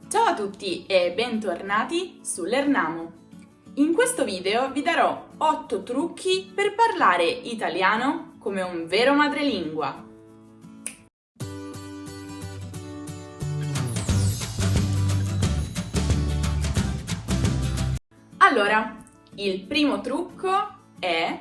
Ciao a tutti e bentornati su Lernamo. In questo video vi darò 8 trucchi per parlare italiano come un vero madrelingua. Allora, il primo trucco è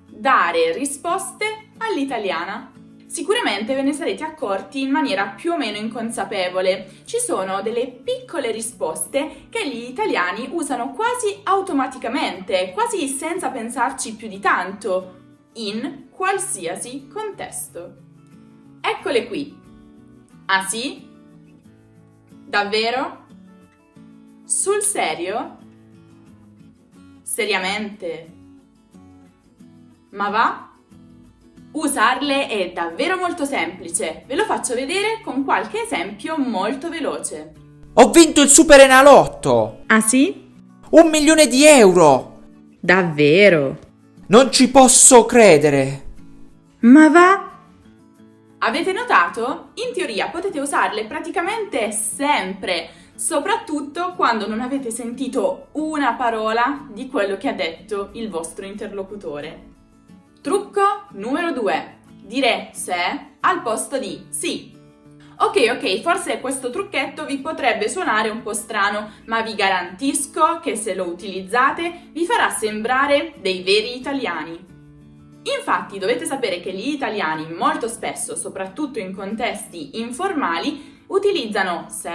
dare risposte all'italiana. Sicuramente ve ne sarete accorti in maniera più o meno inconsapevole. Ci sono delle piccole risposte che gli italiani usano quasi automaticamente, quasi senza pensarci più di tanto, in qualsiasi contesto. Eccole qui. Ah sì? Davvero? Sul serio? Seriamente? Ma va? Usarle è davvero molto semplice, ve lo faccio vedere con qualche esempio molto veloce. Ho vinto il Super Enalotto! Ah sì? 1 milione di euro! Davvero? Non ci posso credere! Ma va? Avete notato? In teoria potete usarle praticamente sempre, soprattutto quando non avete sentito una parola di quello che ha detto il vostro interlocutore. Trucco numero 2. Dire se al posto di sì. Ok, forse questo trucchetto vi potrebbe suonare un po' strano, ma vi garantisco che se lo utilizzate vi farà sembrare dei veri italiani. Infatti dovete sapere che gli italiani molto spesso, soprattutto in contesti informali, utilizzano se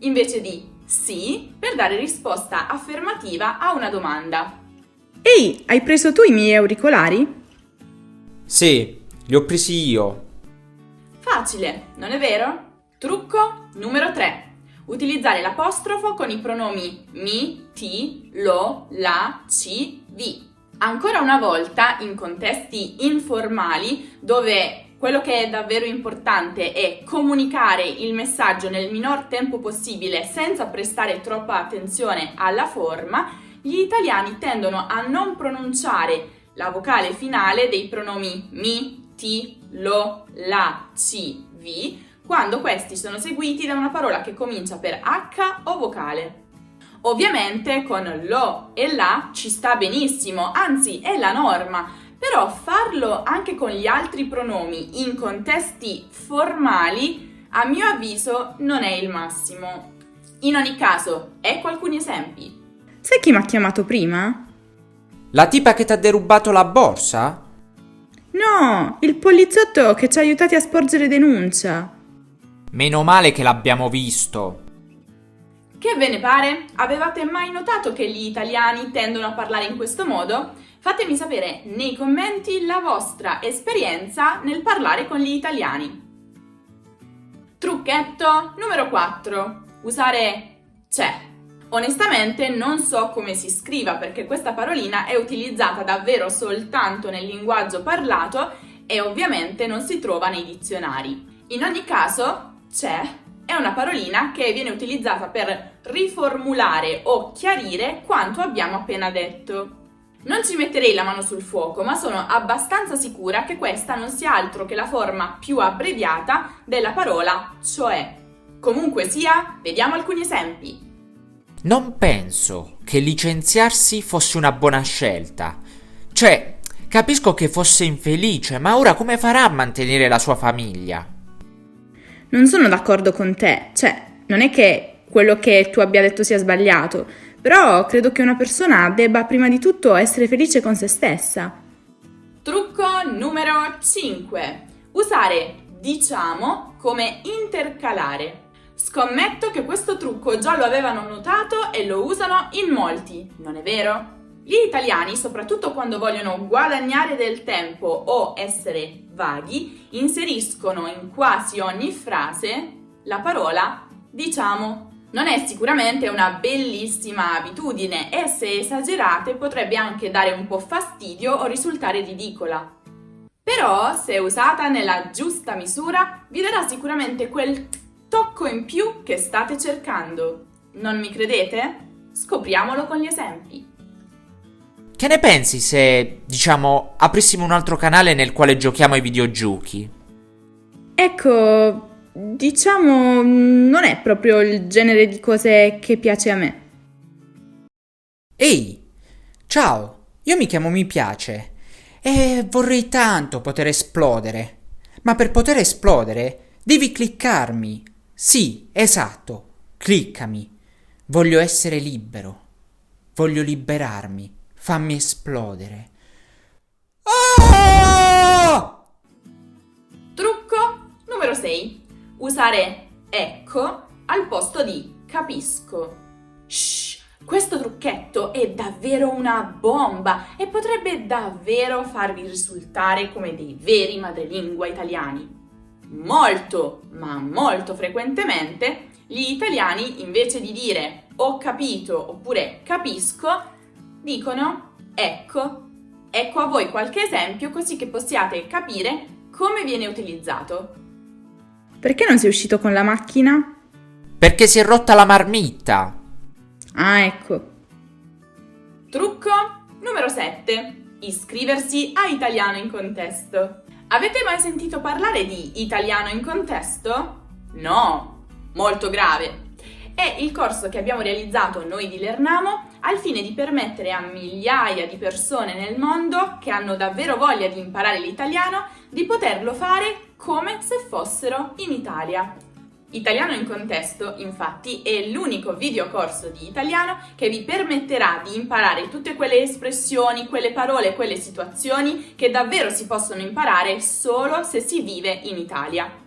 invece di sì per dare risposta affermativa a una domanda. Ehi, hai preso tu i miei auricolari? Sì, li ho presi io. Facile, non è vero? Trucco numero 3. Utilizzare l'apostrofo con i pronomi mi, ti, lo, la, ci, vi. Ancora una volta, in contesti informali, dove quello che è davvero importante è comunicare il messaggio nel minor tempo possibile senza prestare troppa attenzione alla forma, gli italiani tendono a non pronunciare la vocale finale dei pronomi mi, ti, lo, la, ci, vi, quando questi sono seguiti da una parola che comincia per H o vocale. Ovviamente con lo e la ci sta benissimo, anzi è la norma, però farlo anche con gli altri pronomi in contesti formali, a mio avviso, non è il massimo. In ogni caso, ecco alcuni esempi. Sai chi mi ha chiamato prima? La tipa che ti ha derubato la borsa? No, il poliziotto che ci ha aiutati a sporgere denuncia. Meno male che l'abbiamo visto. Che ve ne pare? Avevate mai notato che gli italiani tendono a parlare in questo modo? Fatemi sapere nei commenti la vostra esperienza nel parlare con gli italiani. Trucchetto numero 4. Usare c'è. Onestamente non so come si scriva perché questa parolina è utilizzata davvero soltanto nel linguaggio parlato e ovviamente non si trova nei dizionari. In ogni caso, c'è è una parolina che viene utilizzata per riformulare o chiarire quanto abbiamo appena detto. Non ci metterei la mano sul fuoco, ma sono abbastanza sicura che questa non sia altro che la forma più abbreviata della parola cioè. Comunque sia, vediamo alcuni esempi. Non penso che licenziarsi fosse una buona scelta. Cioè, capisco che fosse infelice, ma ora come farà a mantenere la sua famiglia? Non sono d'accordo con te, non è che quello che tu abbia detto sia sbagliato, però credo che una persona debba prima di tutto essere felice con se stessa. Trucco numero 5. Usare diciamo come intercalare. Scommetto che questo trucco già lo avevano notato e lo usano in molti, non è vero? Gli italiani, soprattutto quando vogliono guadagnare del tempo o essere vaghi, inseriscono in quasi ogni frase la parola diciamo. Non è sicuramente una bellissima abitudine e se esagerate potrebbe anche dare un po' fastidio o risultare ridicola. Però, se usata nella giusta misura, vi darà sicuramente quel tocco in più che state cercando. Non mi credete? Scopriamolo con gli esempi. Che ne pensi se, aprissimo un altro canale nel quale giochiamo ai videogiochi? Ecco, diciamo, non è proprio il genere di cose che piace a me. Ehi, ciao, io mi chiamo Mi Piace e vorrei tanto poter esplodere. Ma per poter esplodere devi cliccarmi. Sì, esatto, cliccami. Voglio essere libero. Voglio liberarmi. Fammi esplodere. Ah! Trucco numero 6. Usare ecco al posto di capisco. Shh, questo trucchetto è davvero una bomba e potrebbe davvero farvi risultare come dei veri madrelingua italiani. Molto, ma molto frequentemente, gli italiani invece di dire ho capito oppure capisco, dicono ecco. Ecco a voi qualche esempio così che possiate capire come viene utilizzato. Perché non sei uscito con la macchina? Perché si è rotta la marmitta. Ah, ecco. Trucco numero 7. Iscriversi a Italiano in Contesto. Avete mai sentito parlare di Italiano in Contesto? No, molto grave. È il corso che abbiamo realizzato noi di Lernamo al fine di permettere a migliaia di persone nel mondo che hanno davvero voglia di imparare l'italiano di poterlo fare come se fossero in Italia. Italiano in Contesto, infatti, è l'unico videocorso di italiano che vi permetterà di imparare tutte quelle espressioni, quelle parole, quelle situazioni che davvero si possono imparare solo se si vive in Italia.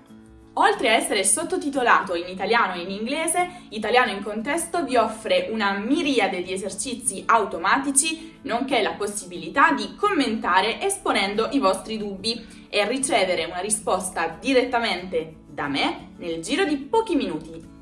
Oltre a essere sottotitolato in italiano e in inglese, Italiano in Contesto vi offre una miriade di esercizi automatici, nonché la possibilità di commentare esponendo i vostri dubbi e ricevere una risposta direttamente da me nel giro di pochi minuti.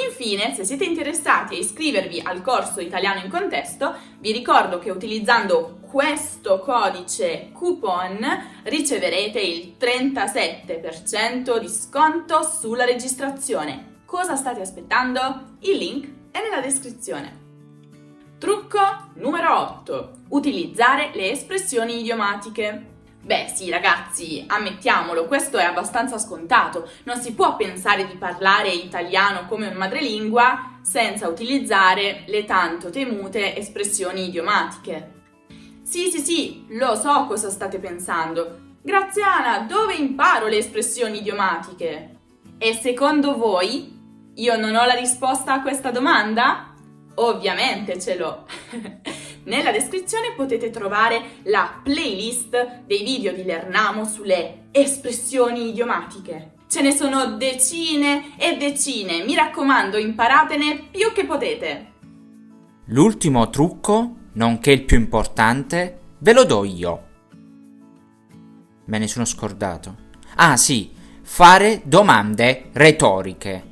Infine, se siete interessati a iscrivervi al corso Italiano in Contesto, vi ricordo che utilizzando questo codice coupon riceverete il 37% di sconto sulla registrazione. Cosa state aspettando? Il link è nella descrizione. Trucco numero 8. Utilizzare le espressioni idiomatiche. Beh sì ragazzi, ammettiamolo, questo è abbastanza scontato. Non si può pensare di parlare italiano come un madrelingua senza utilizzare le tanto temute espressioni idiomatiche. Sì, lo so cosa state pensando. Graziana, dove imparo le espressioni idiomatiche? E secondo voi io non ho la risposta a questa domanda? Ovviamente ce l'ho. Nella descrizione potete trovare la playlist dei video di Lernamo sulle espressioni idiomatiche. Ce ne sono decine e decine, mi raccomando, imparatene più che potete. L'ultimo trucco, nonché il più importante, ve lo do io. Me ne sono scordato. Ah sì, fare domande retoriche.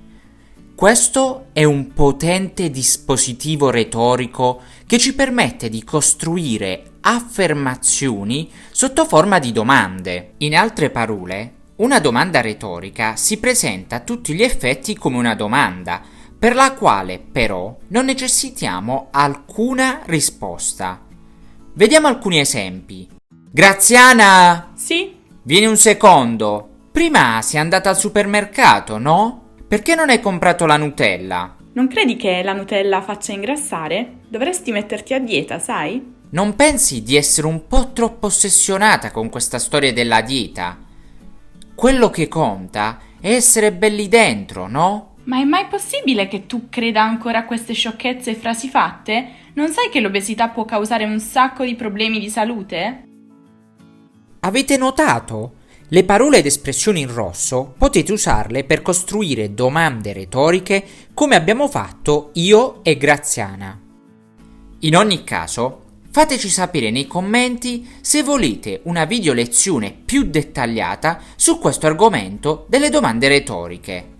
Questo è un potente dispositivo retorico che ci permette di costruire affermazioni sotto forma di domande. In altre parole, una domanda retorica si presenta a tutti gli effetti come una domanda, per la quale però non necessitiamo alcuna risposta. Vediamo alcuni esempi. Graziana! Sì? Vieni un secondo. Prima sei andata al supermercato, no? Perché non hai comprato la Nutella? Non credi che la Nutella faccia ingrassare? Dovresti metterti a dieta, sai? Non pensi di essere un po' troppo ossessionata con questa storia della dieta? Quello che conta è essere belli dentro, no? Ma è mai possibile che tu creda ancora a queste sciocchezze e frasi fatte? Non sai che l'obesità può causare un sacco di problemi di salute? Avete notato? Le parole ed espressioni in rosso potete usarle per costruire domande retoriche come abbiamo fatto io e Graziana. In ogni caso, fateci sapere nei commenti se volete una video lezione più dettagliata su questo argomento delle domande retoriche.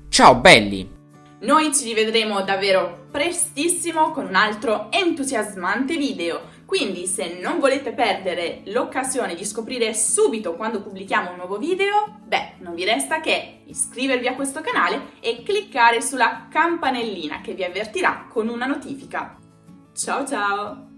Ciao belli! Noi ci rivedremo davvero prestissimo con un altro entusiasmante video, quindi se non volete perdere l'occasione di scoprire subito quando pubblichiamo un nuovo video, non vi resta che iscrivervi a questo canale e cliccare sulla campanellina che vi avvertirà con una notifica. Ciao ciao!